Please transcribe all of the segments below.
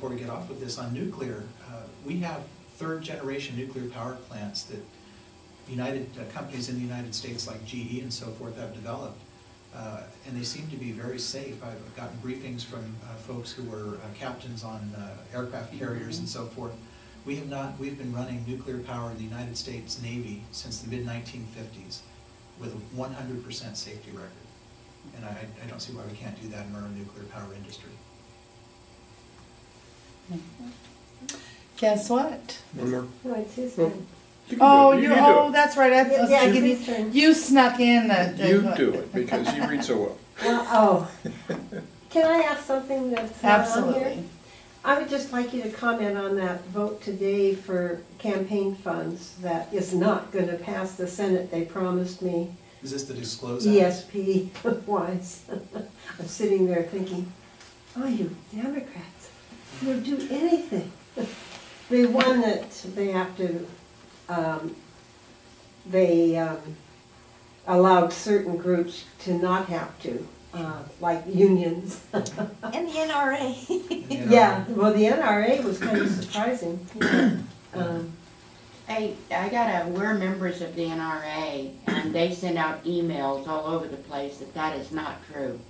before we get off with this, on nuclear, we have third-generation nuclear power plants that companies in the United States like GE and so forth have developed. And they seem to be very safe. I've gotten briefings from folks who were captains on aircraft carriers and so forth. We've been running nuclear power in the United States Navy since the mid-1950s with a 100% safety record. And I don't see why we can't do that in our own nuclear power industry. Guess what? One more. No, it's his turn. That's right. I was thinking you snuck in. You do it because you read so well. Well, can I ask something that's not on here? Absolutely. I would just like you to comment on that vote today for campaign funds that is not going to pass the Senate. They promised me. Is this the Disclose Act? ESP wise. I'm sitting there thinking, oh, you Democrats, you'll do anything. The one that they have to, allowed certain groups to not have to, like unions. And the NRA. Yeah, well, the NRA was kind of surprising. We're members of the NRA, and they send out emails all over the place that is not true.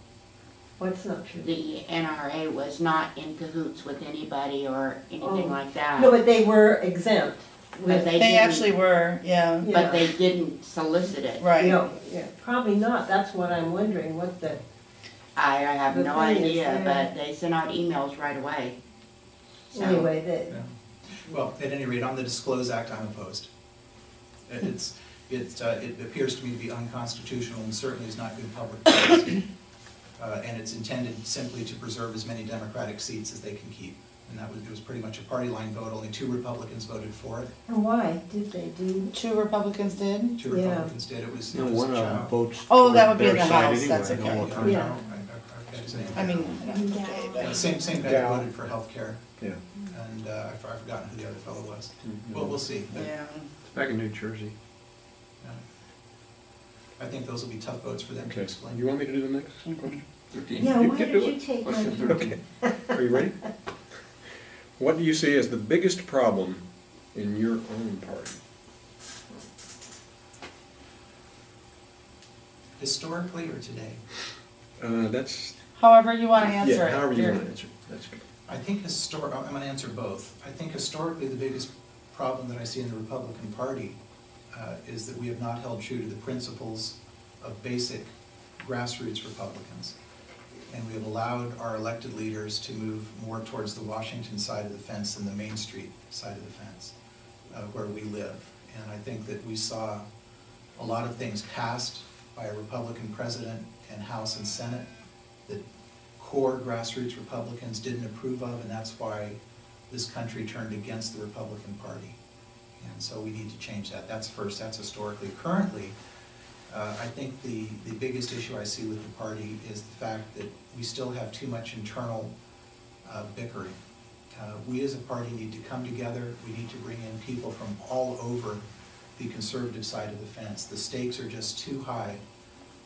What's not true? The NRA was not in cahoots with anybody or anything like that. No, but they were exempt. But they actually were, yeah. But they didn't solicit it. Right. No, yeah, probably not. That's what I'm wondering, what the... I have The no thing is idea, there. but they sent out emails right away. So, Anyway, Yeah. Well, at any rate, on the Disclose Act, I'm opposed. It appears to me to be unconstitutional and certainly is not good public policy. And it's intended simply to preserve as many Democratic seats as they can keep. And it was pretty much a party line vote. Only 2 Republicans voted for it. and why did they do? 2 Republicans did. 2 Yeah. Republicans did. It was No, it was one of them Chow. votes. Oh, that would be their in the side House, anyway. that's I don't okay. know what time. Yeah. I've got his name. I mean, Yeah, same guy Dow. that voted for health care. Yeah. And I've forgotten who the other fellow was. Mhm. Well, we'll see. But, yeah. Back in New Jersey. I think those will be tough votes for them to Okay. explain. You want me to do the next question? Yeah, why can did do you it. take my... Okay. Are you ready? What do you see as the biggest problem in your own party? Historically or today? That's, However you want to answer yeah, it. however you You're- want to answer. That's good. I think I'm going to answer both. I think historically the biggest problem that I see in the Republican Party is that we have not held true to the principles of basic grassroots Republicans. And we have allowed our elected leaders to move more towards the Washington side of the fence than the Main Street side of the fence, where we live. And I think that we saw a lot of things passed by a Republican president and House and Senate that core grassroots Republicans didn't approve of, and that's why this country turned against the Republican Party. And so we need to change that. That's first, that's historically. Currently, I think the biggest issue I see with the party is the fact that we still have too much internal bickering. We as a party need to come together. We need to bring in people from all over the conservative side of the fence. The stakes are just too high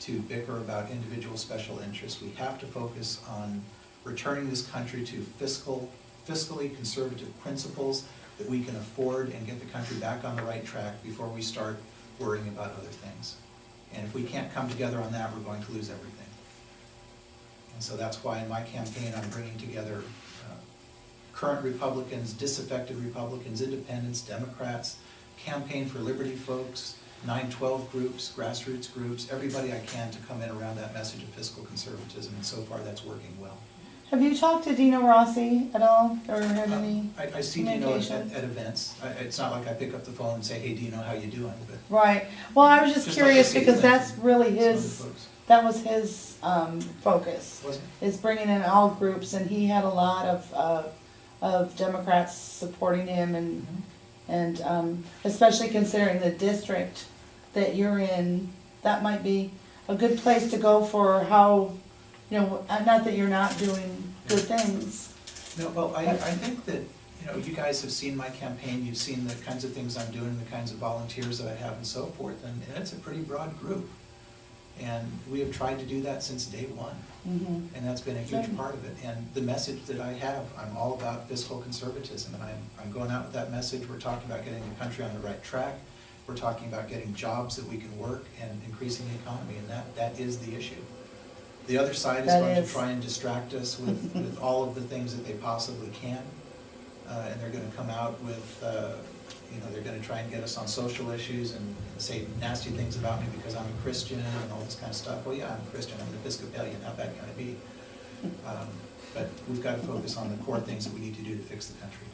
to bicker about individual special interests. We have to focus on returning this country to fiscally conservative principles that we can afford and get the country back on the right track before we start worrying about other things. And if we can't come together on that, we're going to lose everything. And so that's why in my campaign I'm bringing together current Republicans, disaffected Republicans, independents, Democrats, Campaign for Liberty folks, 9/12 groups, grassroots groups, everybody I can to come in around that message of fiscal conservatism, and so far that's working well. Have you talked to Dino Rossi at all, or had any I see Dino communication? at events. It's not like I pick up the phone and say, hey Dino, how you doing? But Right. Well, I was just Just curious like I see because some that's really other his, folks. that was his focus, Was it? is bringing in all groups, and he had a lot of Democrats supporting him, and especially considering the district that you're in, that might be a good place to go for how, you know, not that you're not doing good things. No, well, I think that, you know, you guys have seen my campaign, you've seen the kinds of things I'm doing, the kinds of volunteers that I have and so forth, and it's a pretty broad group. And we have tried to do that since day one. Mhm. And that's been a huge part of it. And the message that I have, I'm all about fiscal conservatism, and I'm going out with that message. We're talking about getting the country on the right track. We're talking about getting jobs that we can work and increasing the economy, and that is the issue. The other side is That going to is. try and distract us with all of the things that they possibly can. And they're gonna come out with, they're gonna try and get us on social issues and say nasty things about me because I'm a Christian and all this kind of stuff. Well, yeah, I'm a Christian, I'm an Episcopalian, how bad can I be? But we've got to focus on the core things that we need to do to fix the country.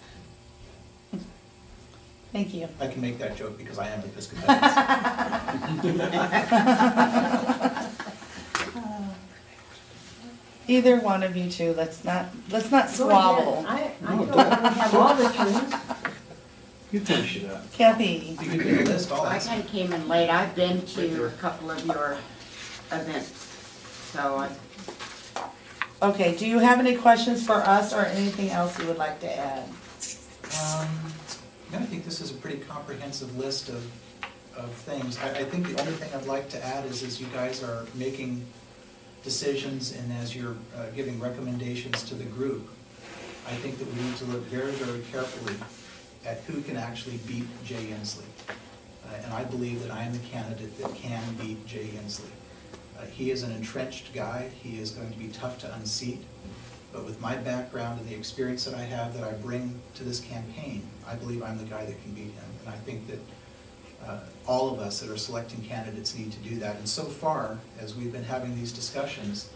Thank you. I can make that joke because I am an Episcopalian. Either one of you two, let's not Go squabble. ahead. I don't want to have all the truth. You finish it up. Kathy, You give me a list, I'll I ask. kinda came in late, I've been to a couple of your events, so I, okay, do you have any questions for us or anything else you would like to add? I think this is a pretty comprehensive list of things. I think the only thing I'd like to add is as you guys are making decisions and as you're giving recommendations to the group, I think that we need to look very, very carefully at who can actually beat Jay Inslee. And I believe that I am the candidate that can beat Jay Inslee. He is an entrenched guy. He is going to be tough to unseat. But with my background and the experience that I have that I bring to this campaign, I believe I'm the guy that can beat him. And I think that all of us that are selecting candidates need to do that. And so far, as we've been having these discussions,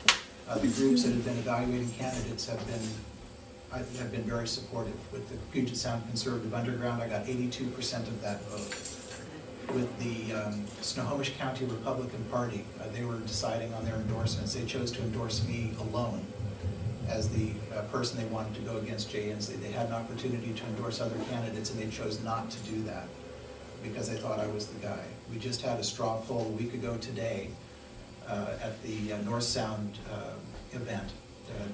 the groups that have been evaluating candidates have been very supportive. With the Puget Sound Conservative Underground, I got 82% of that vote. With the Snohomish County Republican Party, they were deciding on their endorsements. They chose to endorse me alone as the person they wanted to go against Jay Inslee. They had an opportunity to endorse other candidates, and they chose not to do that because they thought I was the guy. We just had a straw poll a week ago today at the North Sound event,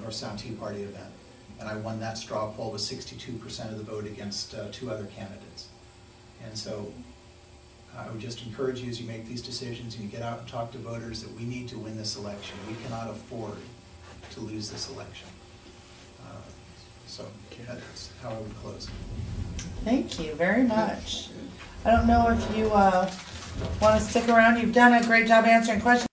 North Sound Tea Party event, and I won that straw poll with 62% of the vote against two other candidates. And so I would just encourage you as you make these decisions and you get out and talk to voters that we need to win this election. We cannot afford to lose this election. So that's how I would close. Thank you very much. I don't know if you want to stick around. You've done a great job answering questions.